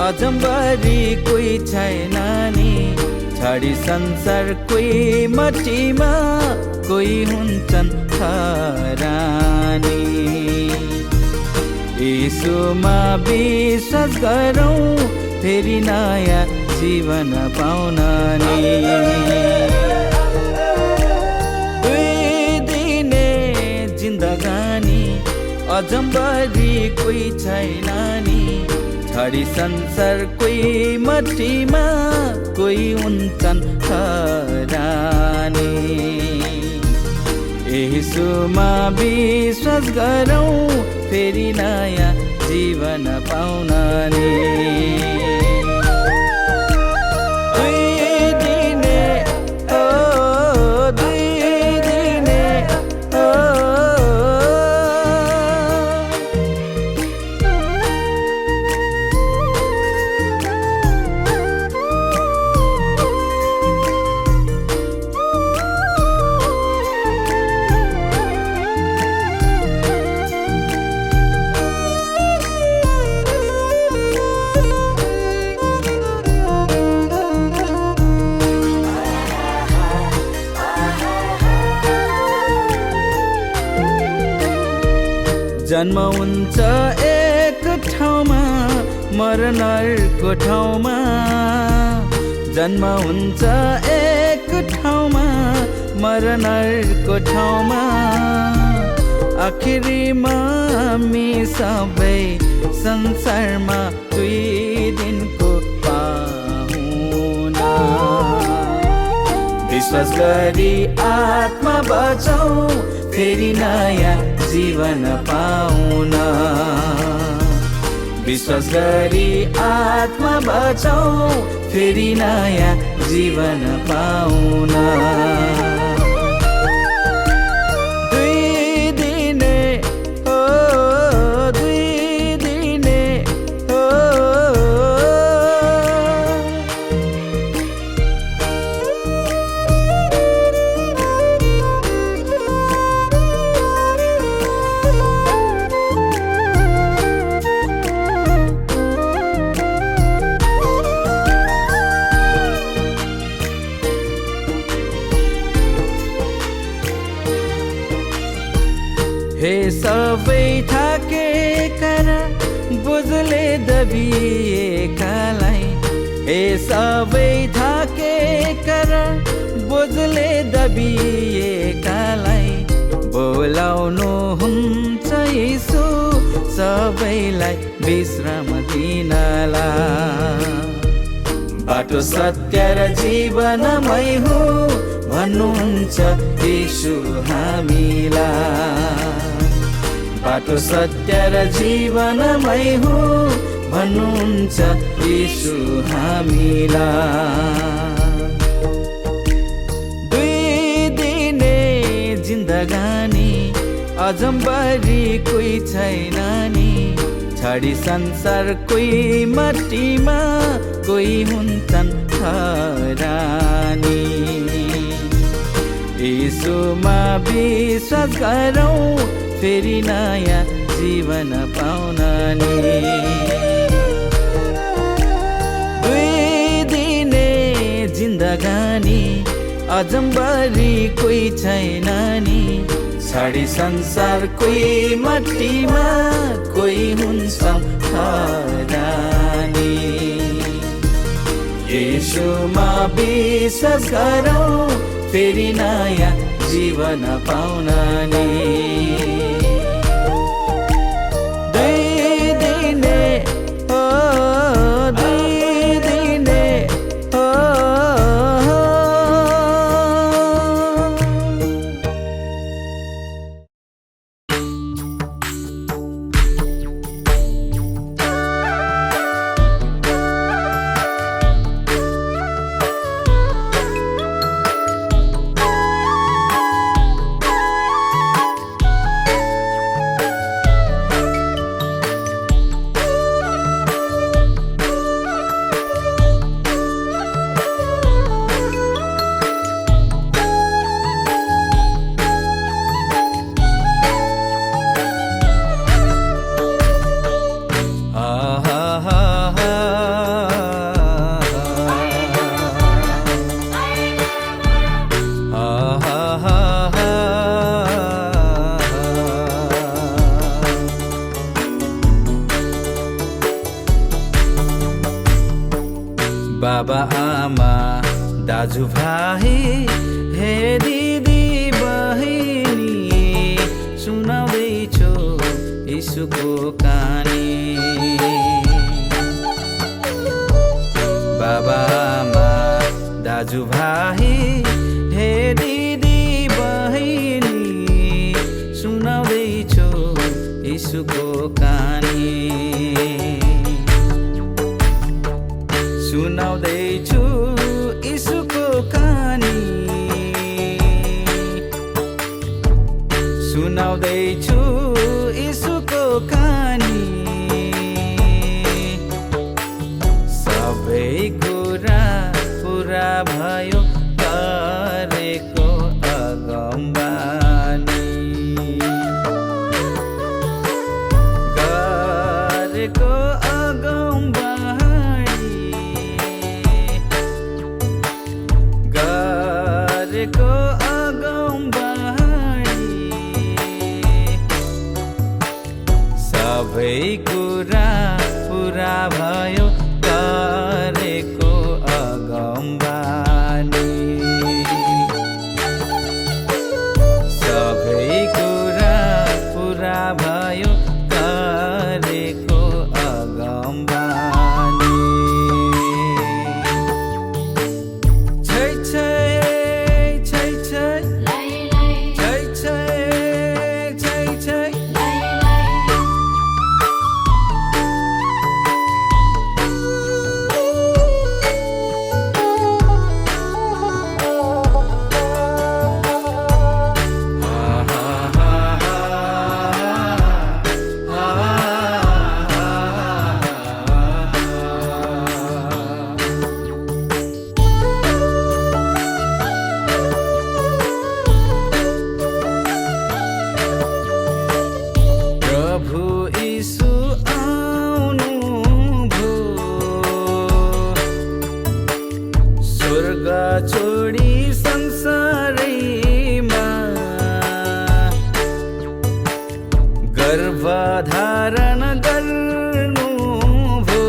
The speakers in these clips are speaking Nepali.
अजम्बरी कोही छैन नि, छाडी संसार कोही मटीमा, कोही हुन्छन् हरानी। यीशुमा विश्वास गरौँ, फेरि नयाँ जीवन पाउन नि। दुई दिने जिन्दगानी, अजम्बरी कोही छैन नि, छाडी संसार कोही मटीमा, कोही हुन्छन् हरानी। यीशुमा विश्वास गरौँ, फेरि नयाँ जीवन पाउन नि। जन्म हुन्छ एक ठाउँमा, मरण अर्को ठाउँमा। जन्म हुन्छ एक ठाउँमा, मरण अर्को ठाउँमा। आखिरीमा हामी सबै संसारमा दुई दिनको पाहुना। विश्वास गरी आत्मा बचाऊ, फेरि नयाँ जीवन पाउन। विश्वास गरी आत्मा बचाऊ, फेरि नयाँ जीवन पाउन। दुई दिने हो, दुई दिने हो। हे सबै थाकेका र बोझले दबिएकालाई, हे सबै थाकेका र बोझले दबिएकालाई, बोलाउनु हुन्छ यीशु सबैलाई विश्राम दिनलाई। बाटो सत्य र जीवनमै हुँ भन्नुहुन्छ यीशु हामीलाई। बाटो सत्य र जीवनमै हुँ भन्नुहुन्छ यीशु हामीलाई। दुई दिने जिन्दगानी, अजम्बरी कोही छैन नि, छाडी संसार कोही मटीमा, कोही हुन्छन् हरानी। यीशुमा विश्वास गरौँ, फेरि नयाँ जीवन पाउन नि। दुई दिने जिन्दगानी, अजम्बरी कोही छैन नि, छाडी संसार कोही मटीमा, कोही हुन्छन् हरानी। यीशुमा विश्वास गरौँ, फेरि नयाँ जीवन पाउन नि। दाजुभाइ हे दिदी बहिनी सुनाउँदैछु यीशुको कहानी बाबा आमा दाजुभाइ हे दिदी बहिनी सुनाउँदैछु यीशुको कहानी सुनाउँदैछु यीशुको कहानी सुनाउँदैछु यीशुको कहानी सबै कुरा पुरा भयो गरेको अगमबानी गरेको गरेको अगमबानी सबै कुरा पुरा भयो गरेको अगमबानी सबै कुरा पुरा भयो गरेको अगमबानी छै छै छै छै छै छै छै छै प्रभु यीशु आउनुभयो स्वर्ग छोडी संसारैमा गर्भधारण गर्नुभयो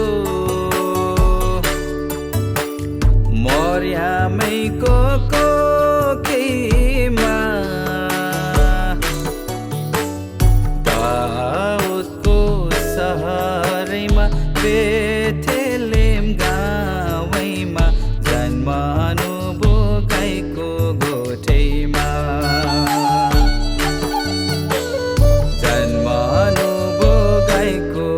मरियमैको कोखमा दाउदको सहरैमा बेथलेम गाउँमा जन्मनुभयो गाईको गोठैमा जन्मनुभयो गाईको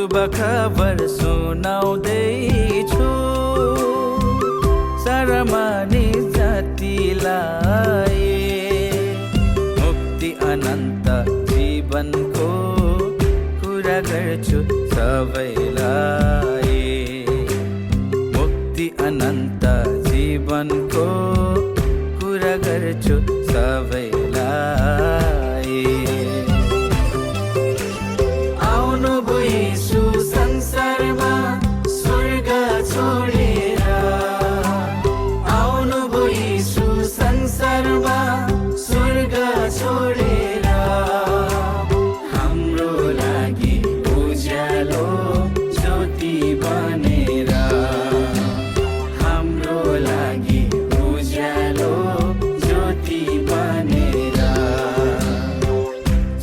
शुभ खबर सुनाउँदैछु सारा मानिस जातिलाई मुक्ति अनन्त जीवनको कुरा गर्छु सबैलाई मुक्ति अनन्त जीवनको कुरा गर्छु सबैलाई आउनुभयो येशू संसारमा स्वर्ग छोडेर आउनुभयो येशू संसारमा स्वर्ग छोडेर हाम्रो लागि उज्यालो ज्योति बनेर हाम्रो लागि उज्यालो ज्योति बनेर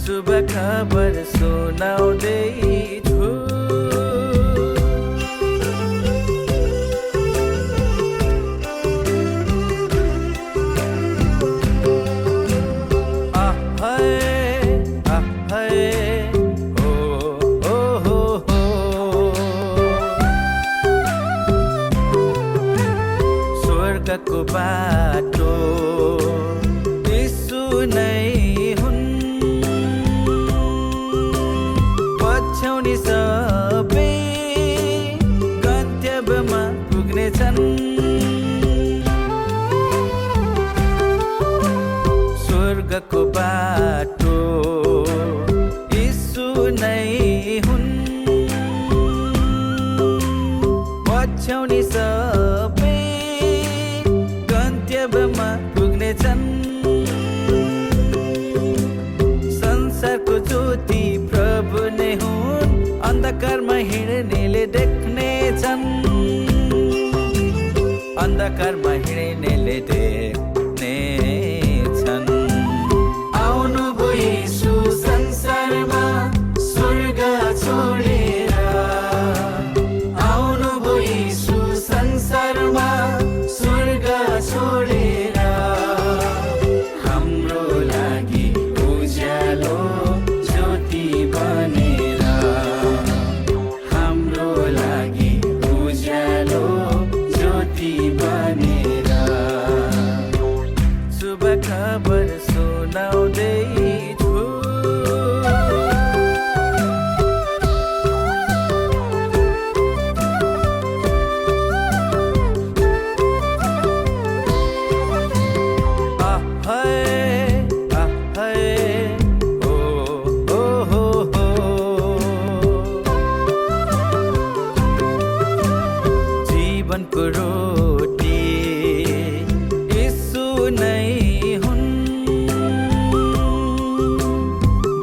शुभ खबर सुनाउँदैछु स्वर्गको बाटो यीशु नै हुन् पछ्याउने सबै गन्तव्यमा पुग्नेछन् स्वर्गको बाटो यीशु नै हुन् पछ्याउने सबै गन्तव्यमा पुग्नेछन् संसारको ज्योति प्रभु नै हुन् अन्धकारमा हिँड्नेले देख्नेछन् अन्धकारमा हिँड्नेले देख्नेछन् आउनुभयो येशू संसारमा स्वर्ग छोडेर आउनुभयो येशू संसारमा स्वर्ग छोडेर हाम्रो लागि उज्यालो ज्योति बनेर हाम्रो लागि उज्यालो ज्योति बनेर शुभ खबर सुनाउँदैछु जीवनको रोटी यीशु नै हुन्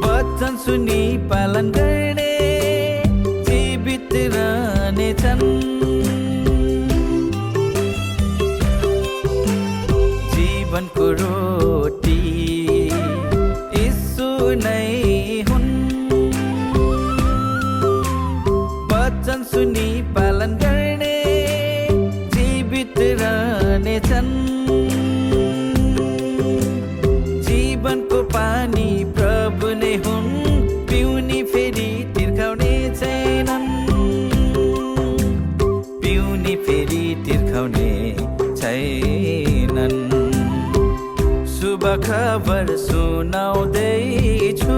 वचन सुनि पालन गर्ने जीवित रहनेछन् जीवनको रोटी यीशु नै हुन् वचन सुनि पालन गर्ने जीवित रहनेछन् जीवनको पानी प्रभु नै हुन् पिउनी फेरि तिर्खाउने छैनन् पिउनी फेरि तिर्खाउने छैनन् शुभ खबर सुनाउँदैछु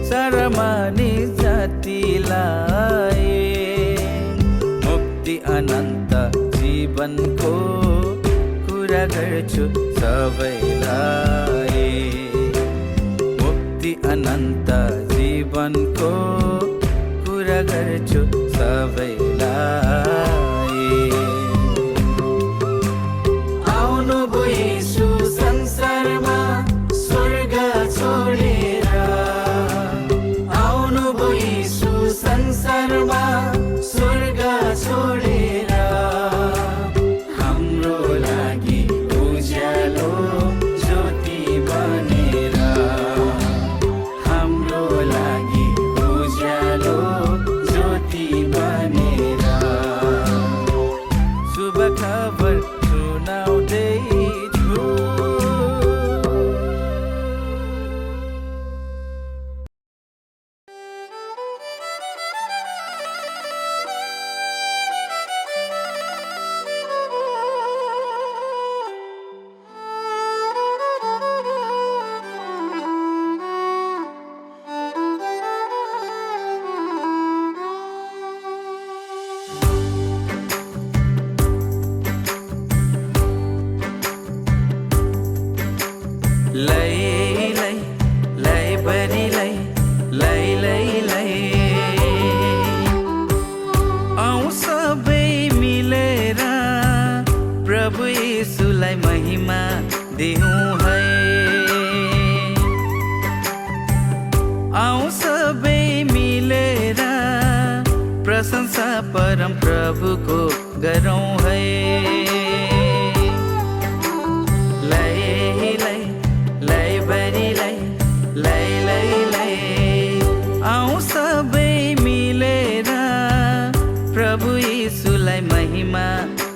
सारा मानिस जातिलाई मुक्ति अनन्त जीवनको कुरा गर्छु सबैलाई मुक्ति अनन्त जीवनको कुरा गर्छु सबैलाई आउनुभयो येशू संसारमा स्वर्ग छोडेर आउनुभयो येशू संसारमा स्वर्ग छोडेर हाम्रो लागि उज्यालो ज्योति बनेर हाम्रो लागि उज्यालो ज्योति बनेर दिउँ है। आउँ सबै मिलेर प्रशंसा परम प्रभुको गरौँ है। लै लै लै बरी लै लै लै लै आउँ सबै मिलेर प्रभु यीशुलाई महिमा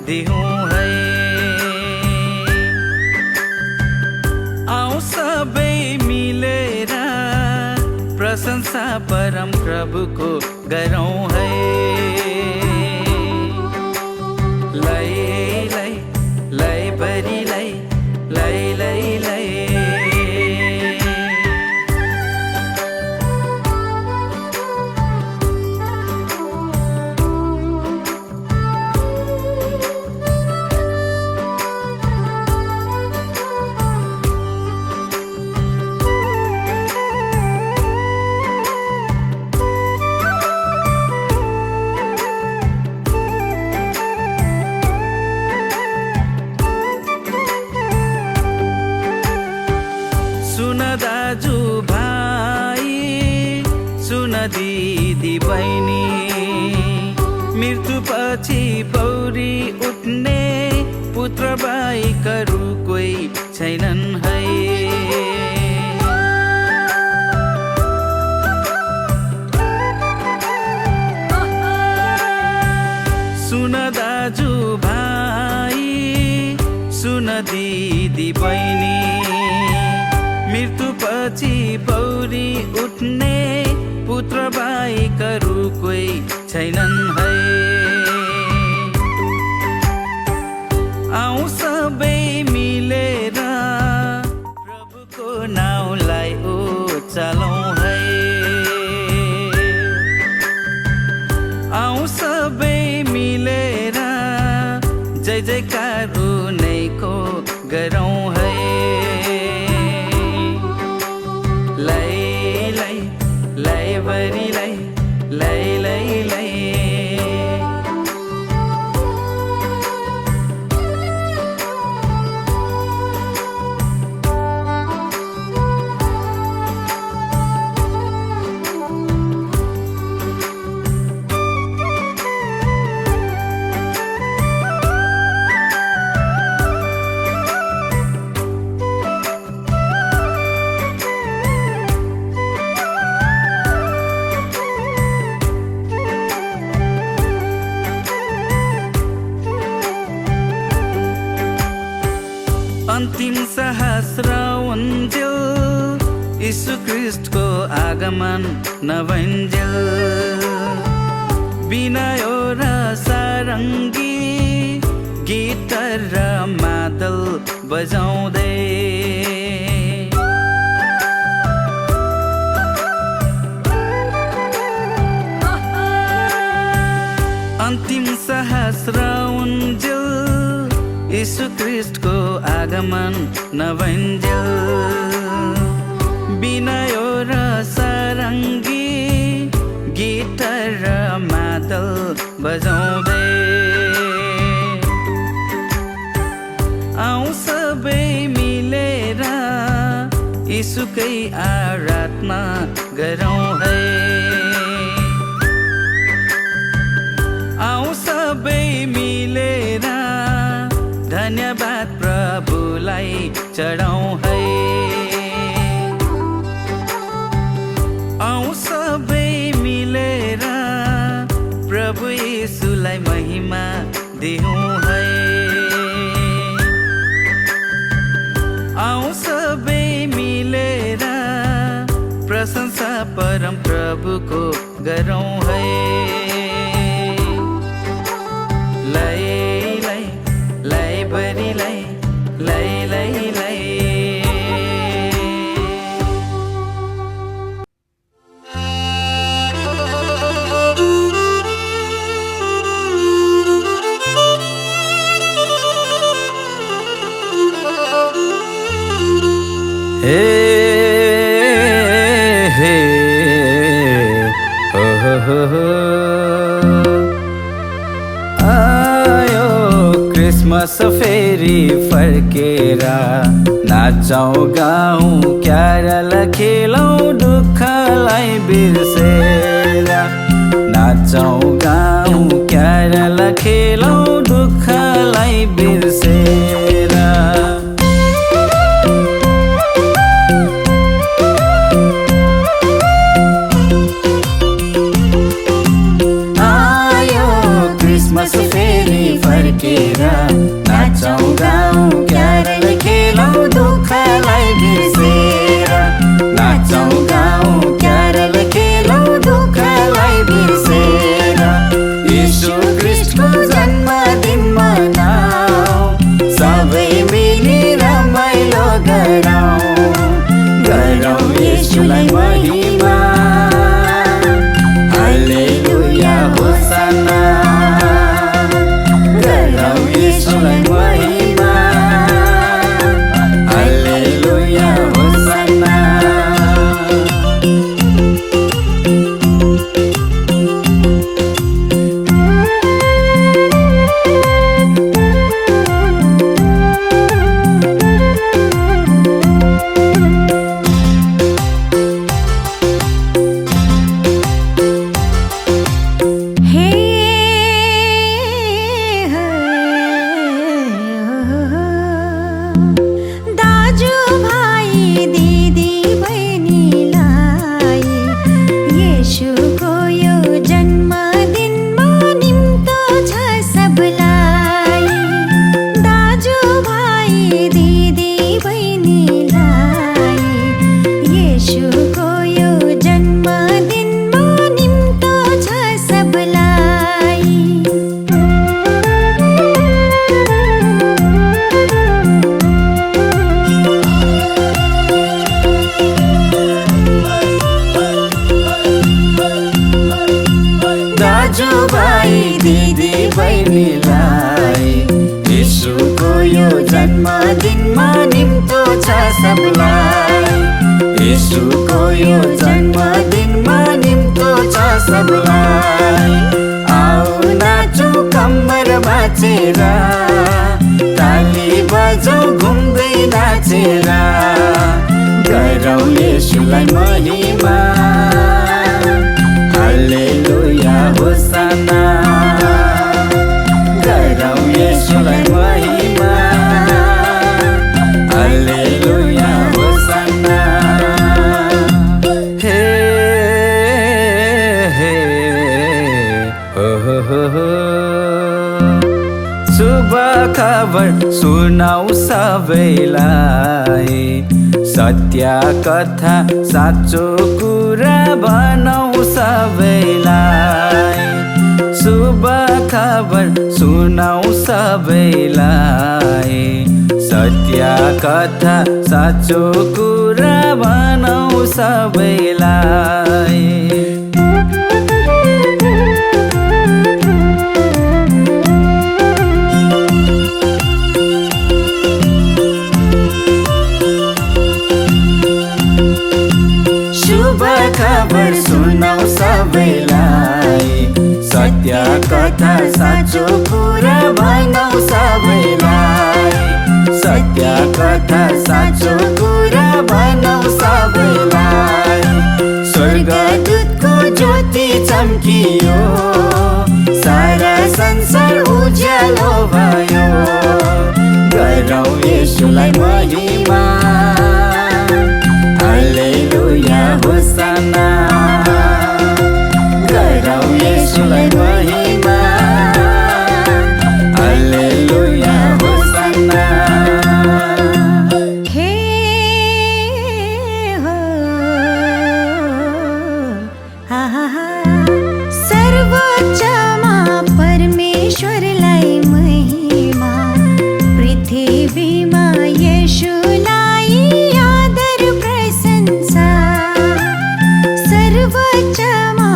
दिउँ है। आउँ सबै मिलेर प्रशंसा परम प्रभुको गरौँ है। लै लै लै बरी लै लै लै लै सुन दाजु भाइ, सुन दिदी बहिनी, मृत्युपछि पौडी उठ्ने पुत्र बाहेकहरू कोही छैनन् है। सुन दाजु भाइ, सुन दिदी बहिनी, मृत्युपछि पौडी उठ्ने पुत्र बाहेकहरू कोही छैनन् है। आउँ सबै मिलेर प्रभुको नाउँलाई उचालौँ है। आउँ सबै मिलेर जय जयकार उनैको गरौँ है। लै लै लै बरी लै लै लै लै अन्तिम सहस्रावन्जेल यीशु ख्रीष्टको आगमन नभइन्जेल बिनायो र सारङ्गी गिटार र मादल बजाउँदै अन्तिम सहस्रावन्जेल यीशु ख्रीष्टको आगमन नभइन्जेल बिनायो र सारङ्गी गिटार र मादल बजाउँदै आउँ सबै मिलेर यीशुकै आराधना गरौँ है। आउँ सबै मिलेर धन्यवाद प्रभुलाई चढाउँ है। आउँ सबै मिलेर प्रभु यीशुलाई महिमा दिउँ है। आउँ सबै मिलेर प्रशंसा परम प्रभुको गरौँ है। लै लै लै बरी लै लै लै लै हे हे हो आयो क्रिसमस फेरि फर्केर नाचौँ गाउँ क्यारल खेलौँ दुःखलाई बिर्सेर। नाचौँ गाउँ क्यारल खेलौँ दुःखलाई बिर्सेर। आयो क्रिसमस फेरि फर्केर। नाचौँ गाउँ क्यारल खेलौँ दुःखलाई बिर्सेर। नाचौँ गाउँ क्यारल खेलौँ दुःखलाई बिर्सेर। यीशु ख्रीष्टको जन्मदिन मनाऊ, सबै मिली रमाइलो गरौँ। गरौँ यीशुलाई महिमा, हालेलुया होसाना। गरौँ यीशुलाई महिमा, हालेलुया होसाना। दाजुभाइ दिदी बहिनीलाई यीशुको यो जन्मदिनमा निम्तो छ सबलाई। यीशुको यो जन्मदिनमा निम्तो छ सबलाई। आऊ नाचौँ कम्मर बाँचेर, ताली बजाऊ घुम्दै नाचेर। गरौँ यीशुलाई महिमा, हालेलुया होसाना। गरौँ यीशुलाई महिमा, हालेलुया होसाना। हे हे हो शुभ खबर सुनाऊ सबैलाई। सत्य कथा साँचो कुरा भनौँ सबैलाई। शुभ खबर सुनाऊ सबैलाई। सत्य कथा साँचो कुरा भनौँ सबैलाई। शुभ खबर सुनाऊ सबैलाई। सत्य कथा साँचो कुरा भनौँ सबैलाई। सत्य कथा साँचो कुरा भनौँ सबैलाई। स्वर्गदूतको ज्योति चम्कियो, सारा संसार उज्यालो भयो। गरौँ यीशुलाई महिमा, हालेलुया होसाना। गरौँ यीशुलाई महिमा, हालेलुया होसाना। हे हो सर्वोच्चमा परमेश्वरलाई महिमा। पृथ्वीमा येशूलाई आदर प्रशंसा। सर्वोच्चमा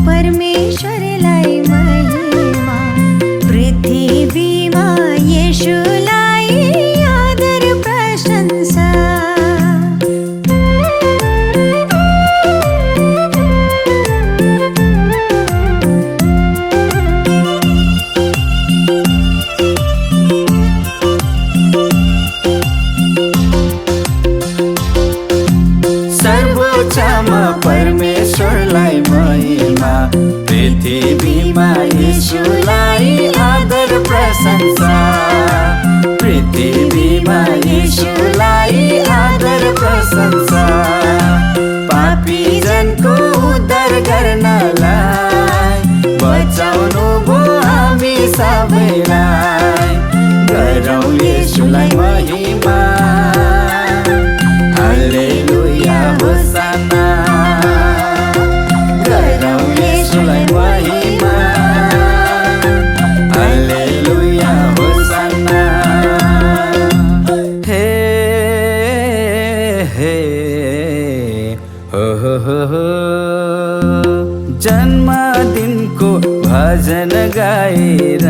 परमेश्वरलाई महिमा। पृथ्वीमा येशूलाई आदर प्रशंसा। पृथ्वीमा येशूलाई आदर प्रशंसा पृथ्वीमा येशूलाई आदर प्रशंसा पापी जनको उद्धार गर्नलाई बचाउनु भो हामी सबैलाई गरौँ येशूलाई महिमा हालेलुया होसाना गरौँ येशूलाई महिमा हालेलुया होसाना हे हे हो जन्मदिनको भजन गाएर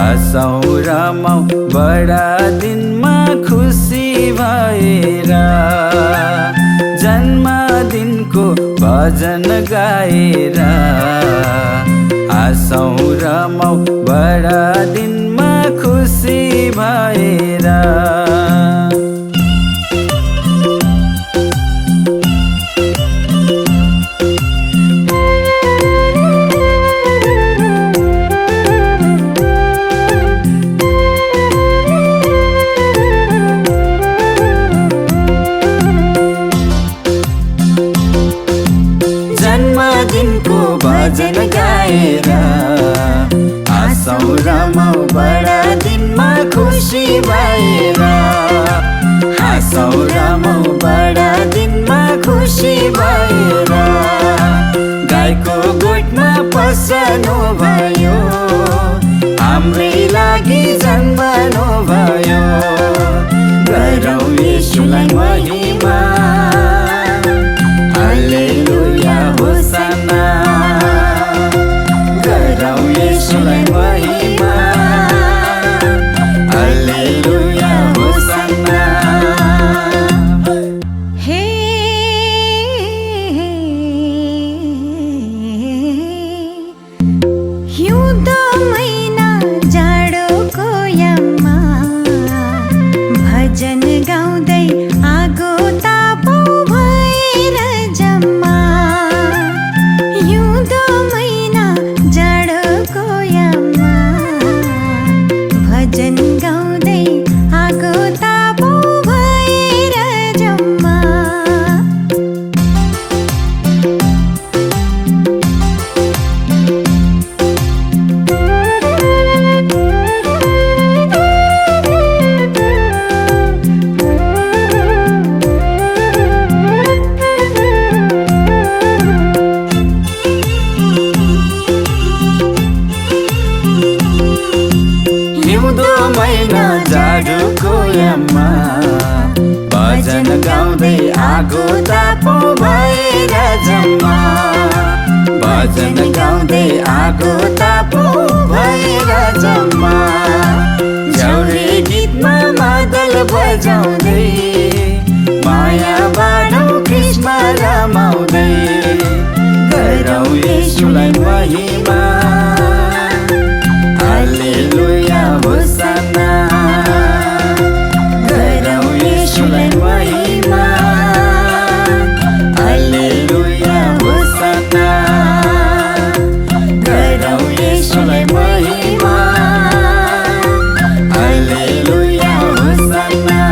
आसौँ रमाउँ बडा दिनमा खुसी भएर जन्मदिनको भजन गाएर आसौँ रमाउँ बडा दिनमा खुसी भएर जन्मदिनको भजन गाएर आसौँ रमाउँ बडा दिनमा खुसी भएर आसौँ रमाउँ बडा दिनमा खुसी भएर गाईको गोठमा पस्नु भयो हाम्रै लागि जन्मनु भयो गरौँ येशूलाई महिमा हालेलुया होसाना गरौँ येशूलाई महिमा हालेलुया होसाना हे हिउँदो महिना जाडोको याममा भजन गाउँदै आगो तापो भएर जम्मा हिउँदो महिना जाडोको याममा भजन गाउँदै आगो तापो भएर जम्मा हिउँदो महिना जाडोको याममा भजन गाउँदै आगो तापो भएर जम्मा भजन गाउँदै आगो तापो भएर जम्मा झ्याउरे गीतमा मादल बजाउँदै माया बाँडौँ कृष्ण रमाउँदै गरौँ येशूलाई महिमा हालेलुया होसाना गरौँ येशूलाई महिमा हालेलुया होसाना गरौँ येशूलाई महिमा हालेलुया होसाना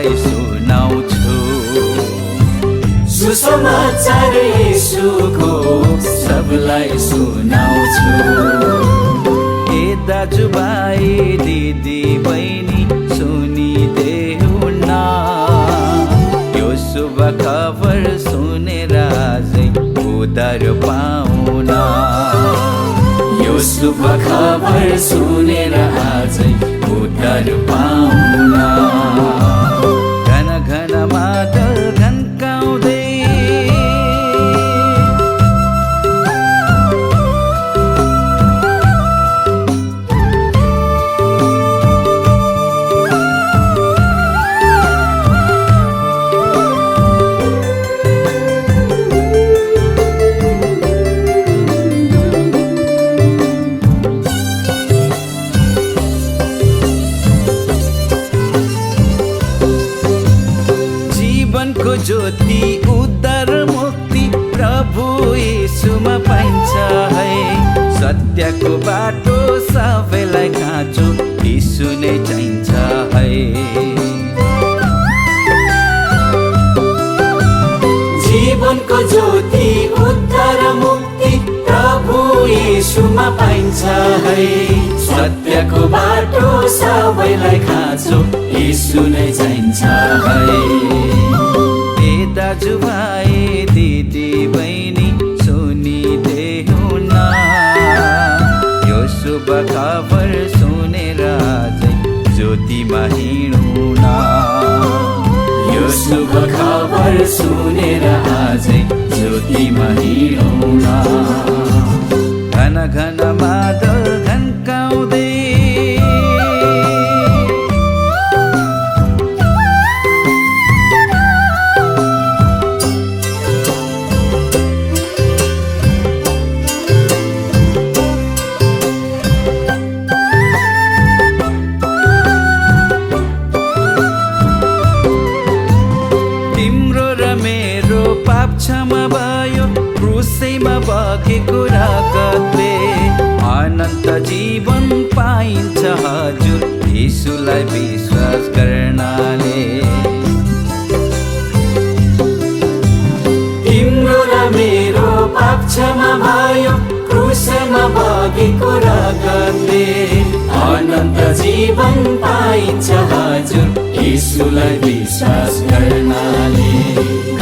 सबलाई सुनाउँछु सुसमाचार येशूको सबलाई सुनाउँछु ए दाजुभाइ दिदी बहिनी सुनिदेऊ न यो शुभ खबर सुनेर आजै उद्धार पाउन यो शुभ खबर सुनेर आजै उद्धार पाउन घन घन मादल घन्काउँदै जीवनको ज्योति उद्धार मुक्ति प्रभु येशूमा पाइन्छ है सत्यको बाटो सबैलाई खाँचो यीशु नै चाहिन्छ है जीवनको ज्योति उद्धार मुक्ति प्रभु येशूमा पाइन्छ है सत्यको बाटो सबैलाई खाँचो यीशु नै चाहिन्छ है ए दाजुभाइ दिदी बहिनी सुनिदेऊ न यो शुभ खबर सुनेर आजै ज्योतिमा हिँडौँ न यो शुभ खबर सुनेर आजै ज्योतिमा हिँडौँ न घन घन बादल घन्काउँदै तिम्रो र मेरो पाप क्षमा भयो क्रुसैमा बगेको रगतले अनन्त जीवन पाइन्छ हजुर यीशुलाई विश्वास गर्नाले तिम्रो र मेरो पाप क्षमा भयो क्रुसमा बगेको रगतले अनन्त जीवन पाइन्छ हजुर यीशुलाई विश्वास गर्नाले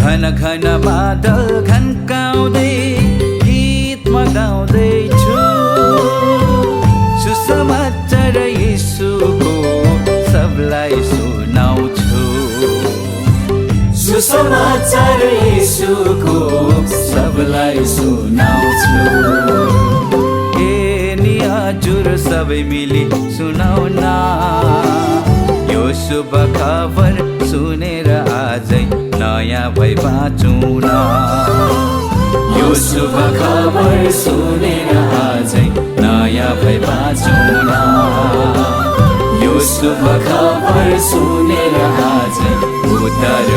घन घन बादल घन्काउँदै गीतमा गाउँदैछु सुसमाचार यीशुको सबलाई सुनाउँछु सुसमाचार येशूको सबलाई सुनाउँछु ए नि हजुर सबै मिली सुनाउन यो शुभ खबर सुनेर आजै नयाँ भई बाँचौँ न यो शुभ खबर सुनेर आजै नयाँ भई बाँचौँ न यो शुभ खबर सुनेर आजै उद्धार